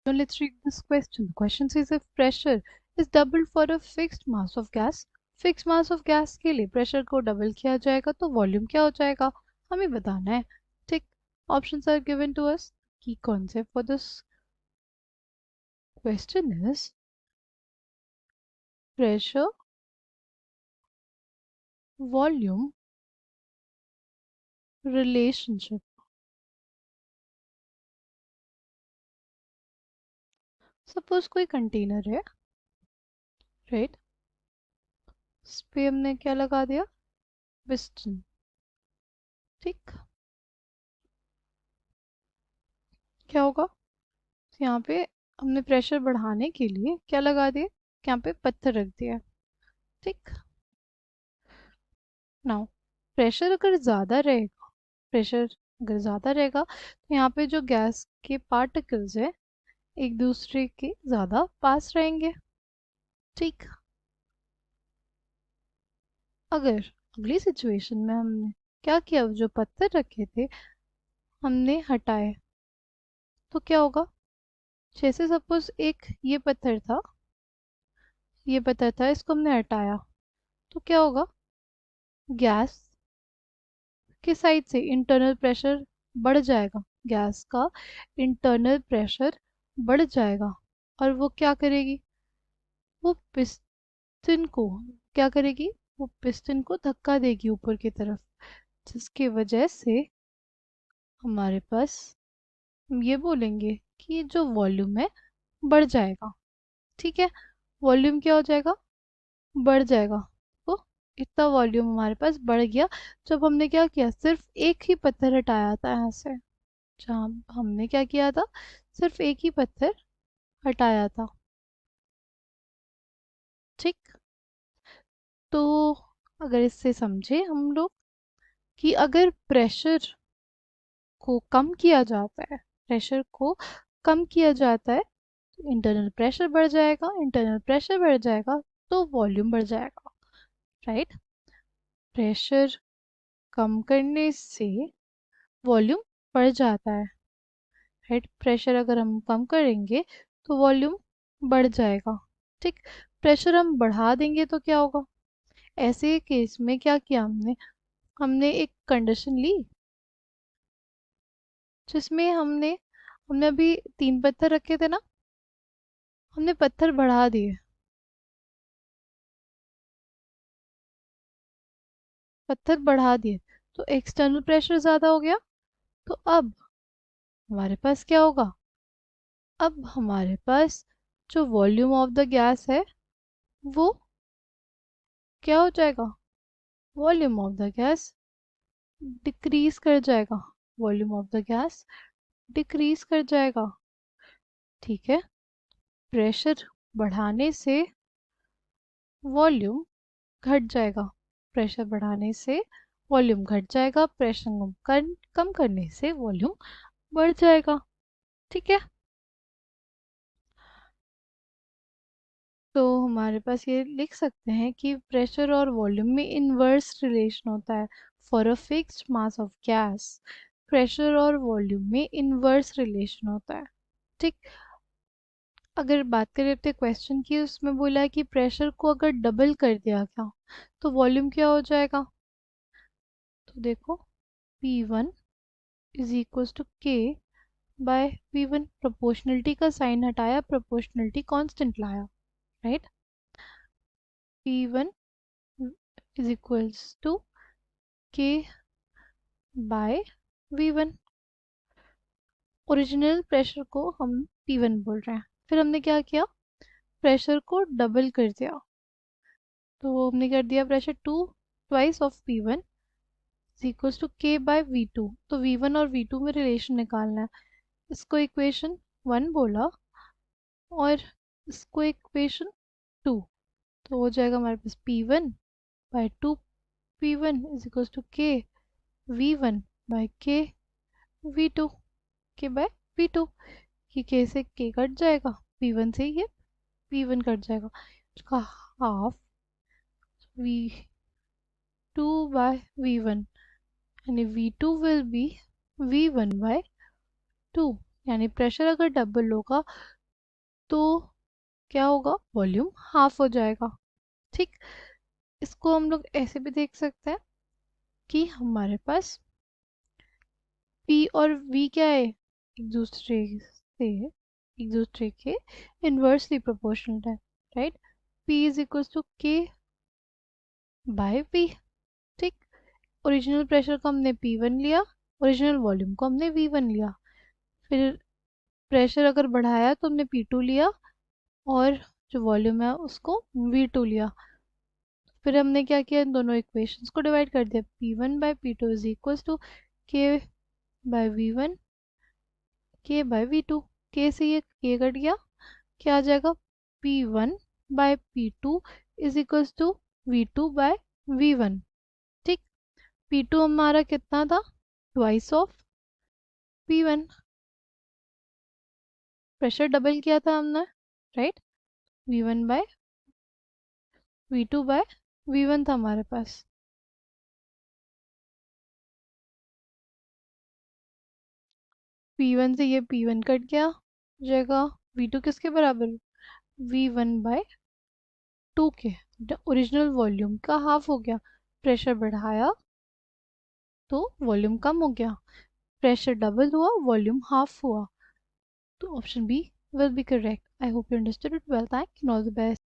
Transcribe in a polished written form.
Now let's read this question. The question says if pressure is doubled for a fixed mass of gas, fix mass of gas के लिए pressure को double किया जाएगा तो volume क्या हो जाएगा, हमें बताना है. ठीक. Options are given to us. की concept for this question is pressure volume relationship. Suppose कोई कंटेनर है, राइट. इस पे हमने क्या लगा दिया, पिस्टन. ठीक. क्या होगा, यहाँ पे हमने प्रेशर बढ़ाने के लिए क्या लगा दिए, यहाँ पे पत्थर रख दिया. ठीक. नाउ प्रेशर अगर ज़्यादा रहेगा, प्रेशर अगर ज़्यादा रहेगा तो यहाँ पे जो गैस के पार्टिकल्स है एक दूसरे के ज़्यादा पास रहेंगे. ठीक. अगर अगली सिचुएशन में हमने क्या किया, जो पत्थर रखे थे हमने हटाए, तो क्या होगा. जैसे सपोज एक ये पत्थर था, ये पत्थर था, इसको हमने हटाया, तो क्या होगा, गैस के साइड से इंटरनल प्रेशर बढ़ जाएगा, गैस का इंटरनल प्रेशर बढ़ जाएगा. और वो क्या करेगी, वो पिस्टन को क्या करेगी, वो पिस्टन को धक्का देगी ऊपर की तरफ, जिसकी वजह से हमारे पास हम ये बोलेंगे कि जो वॉल्यूम है बढ़ जाएगा. ठीक है. वॉल्यूम क्या हो जाएगा, बढ़ जाएगा. तो इतना वॉल्यूम हमारे पास बढ़ गया जब हमने क्या किया, सिर्फ एक ही पत्थर हटाया था यहाँ से. जहाँ हमने क्या किया था, सिर्फ एक ही पत्थर हटाया था. ठीक. तो अगर इससे समझे हम लोग कि अगर प्रेशर को कम किया जाता है, प्रेशर को कम किया जाता है तो इंटरनल प्रेशर बढ़ जाएगा, इंटरनल प्रेशर बढ़ जाएगा तो वॉल्यूम बढ़ जाएगा. राइट. प्रेशर कम करने से वॉल्यूम बढ़ जाता है. राइट. प्रेशर अगर हम कम करेंगे तो वॉल्यूम बढ़ जाएगा. ठीक. प्रेशर हम बढ़ा देंगे तो क्या होगा, ऐसे केस में क्या किया हमने, हमने एक कंडीशन ली जिसमें हमने हमने अभी 3 पत्थर रखे थे ना, हमने पत्थर बढ़ा दिए, पत्थर बढ़ा दिए तो एक्सटर्नल प्रेशर ज़्यादा हो गया. तो अब हमारे पास क्या होगा, अब हमारे पास जो वॉल्यूम ऑफ द गैस है वो क्या हो जाएगा, volume of the gas decrease कर जाएगा, volume of the gas decrease कर जाएगा. ठीक है. प्रेशर बढ़ाने से वॉल्यूम घट जाएगा, प्रेशर बढ़ाने से वॉल्यूम घट जाएगा, प्रेशर कम करने से वॉल्यूम बढ़ जाएगा. ठीक है. तो हमारे पास ये लिख सकते हैं कि प्रेशर और वॉल्यूम में इनवर्स रिलेशन होता है. For a fixed mass of gas pressure और वॉल्यूम में इनवर्स रिलेशन होता है. ठीक. अगर बात करें अपने क्वेश्चन की, उसमें बोला है कि प्रेशर को अगर डबल कर दिया गया तो वॉल्यूम क्या हो जाएगा. तो देखो, P1 is equal to K by V1. Proportionality का साइन हटाया, प्रोपोर्शनलिटी कांस्टेंट लाया. Right. P1 is equals to K by V1. Original pressure को हम P1 बोल रहे हैं, फिर हमने क्या किया, प्रेशर को डबल कर दिया, तो हमने कर दिया pressure 2 twice of P1 is equals to K by V2. तो V1 और V2 में रिलेशन निकालना है. इसको इक्वेशन 1 बोला और इसको इक्वेशन 2, तो हो जाएगा हमारे पास P1 by 2 P1 is equals to K V1 bye के V2, के बाय V2. कि के से के कट जाएगा, P1 से ये P1 कट जाएगा, उसका हाफ V2 बाय V1 यानी V2 will be V1 bye 2. यानी प्रेशर अगर डबल होगा तो क्या होगा, वॉल्यूम हाफ हो जाएगा। ठीक, इसको हम लोग ऐसे भी देख सकते हैं कि हमारे पास P और V क्या है, एक दूसरे के इन्वर्सली प्रोपोर्शनल है, right. P is equal to K by V। ठीक, ओरिजिनल प्रेशर को हमने P1 लिया, ओरिजिनल वॉल्यूम को हमने V1 लिया, फिर प्रेशर अगर बढ़ाया तो हमने P2 लिया और जो वॉल्यूम है उसको V2 लिया। फिर हमने क्या किया, इन दोनों इक्वेशंस को डिवाइड कर दिया, P1 by P2 is equal to K by V1 K by V2। K से ये K कट गया, क्या आ जाएगा, P1 by P2 is equal to V2 by V1। ठीक, P2 हमारा कितना था, twice of P1, pressure double किया था हमने, right. V1 bye V2 by V1 था हमारे पास। P1 से ये P1 कट गया, हो जाएगा V2 किसके बराबर, V1 बाय 2 के, ओरिजिनल वॉल्यूम का हाफ हो गया, प्रेशर बढ़ाया तो वॉल्यूम कम हो गया, प्रेशर डबल हुआ वॉल्यूम हाफ हुआ, तो option B will be correct. I hope you understood it well, thank you, all the best.